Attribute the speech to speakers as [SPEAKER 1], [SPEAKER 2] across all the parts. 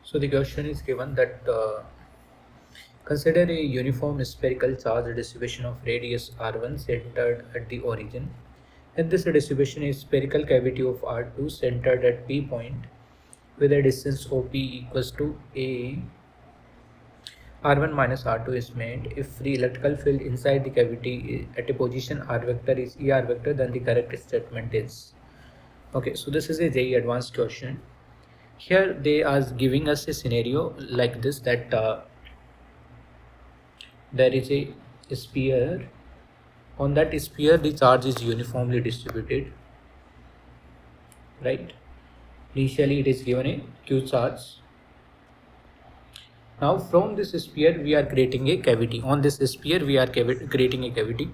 [SPEAKER 1] So the question is given that consider a uniform spherical charge distribution of radius r1 centered at the origin, and this distribution is spherical cavity of r2 centered at P point with a distance OP equals to a r1 minus r2 is made. If the electrical field inside the cavity at a position r vector is er vector, then the correct statement is okay. So this is a JEE Advanced question. Here they are giving us a scenario like this, that there is a sphere. On that sphere the charge is uniformly distributed, right? Initially it is given a q charge. Now from this sphere we are creating a cavity. On this sphere we are creating a cavity.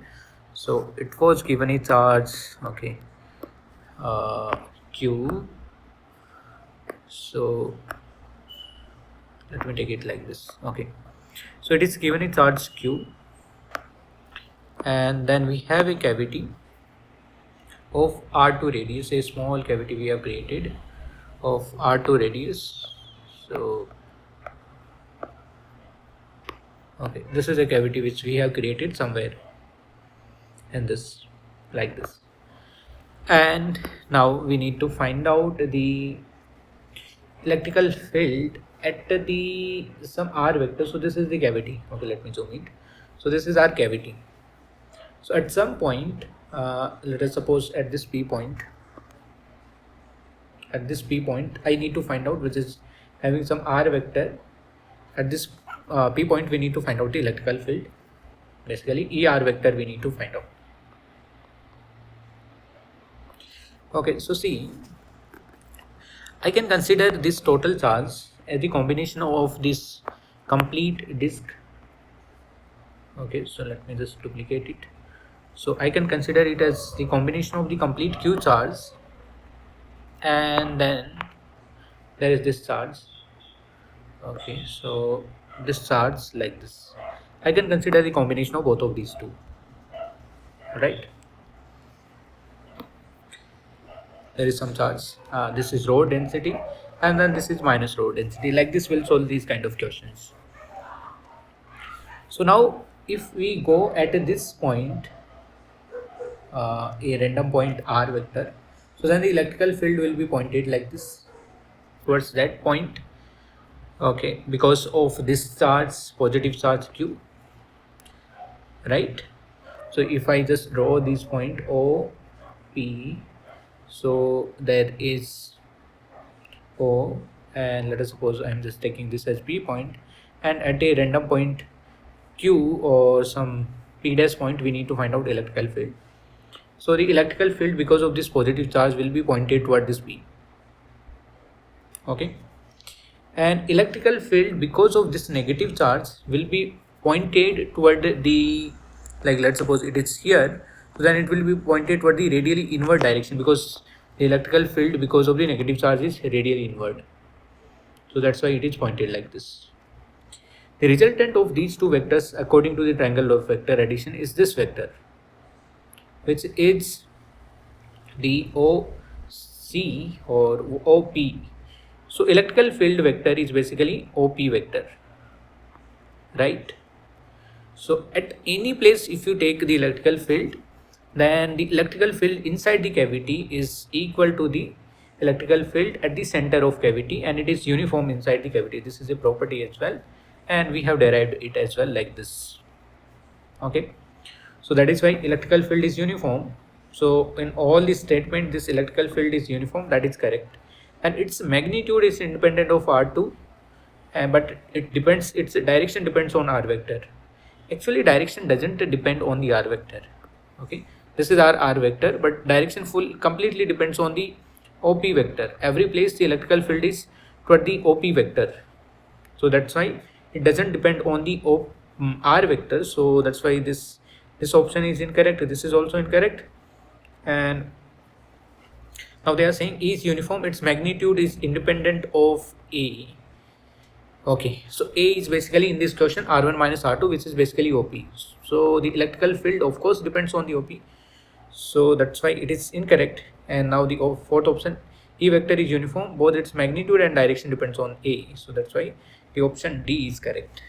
[SPEAKER 1] So it was given a charge, okay, q. So let me take it like this, okay. So it is given a charge q, and then we have a cavity of r2 radius, a small cavity we have created of r2 radius. So okay, this is a cavity which we have created somewhere in this, like this. And now we need to find out the electrical field at the some r vector. So this is the cavity, okay, let me zoom it. So this is our cavity. So at some point, let us suppose at this P point, I need to find out, which is having some r vector. At this P point we need to find out the electrical field, basically ER vector we need to find out. Okay, so see, I can consider this total charge as the combination of this complete disk. Okay, so let me just duplicate it. So I can consider it as the combination of the complete q charge, and then there is this charge. Okay, so this charge like this, I can consider the combination of both of these two, right? There is some charge, this is rho density, and then this is minus rho density. Like this will solve these kind of questions. So now if we go at this point, a random point r vector, so then the electrical field will be pointed like this towards that point, okay, because of this charge, positive charge q, right? So if I just draw this point O P, so there is O, and let us suppose I am just taking this as P point, and at a random point Q or some P dash point we need to find out electrical field. So the electrical field because of this positive charge will be pointed toward this P, okay, and electrical field because of this negative charge will be pointed toward the, like let's suppose it is here, so then it will be pointed toward the radially inward direction, because the electrical field because of the negative charge is radially inward. So that's why it is pointed like this. The resultant of these two vectors according to the triangle of vector addition is this vector, which is the OC or OP. So electrical field vector is basically OP vector, right? So at any place if you take the electrical field, then the electrical field inside the cavity is equal to the electrical field at the center of cavity, and it is uniform inside the cavity. This is a property as well, and we have derived it as well like this, okay. So that is why electrical field is uniform. So in all this statement this electrical field is uniform, that is correct, and its magnitude is independent of r2, but it depends, its direction depends on r vector. Actually direction doesn't depend on the r vector, okay. This is our r vector, but direction completely depends on the OP vector. Every place the electrical field is toward the OP vector, so that's why it doesn't depend on the r vector. So that's why this option is incorrect. This is also incorrect. And now they are saying E is uniform, its magnitude is independent of A. Okay, so A is basically in this question R1 minus R2, which is basically OP. So the electrical field of course depends on the OP. So that's why it is incorrect. And now the fourth option, E vector is uniform, both its magnitude and direction depends on A. So that's why the option D is correct.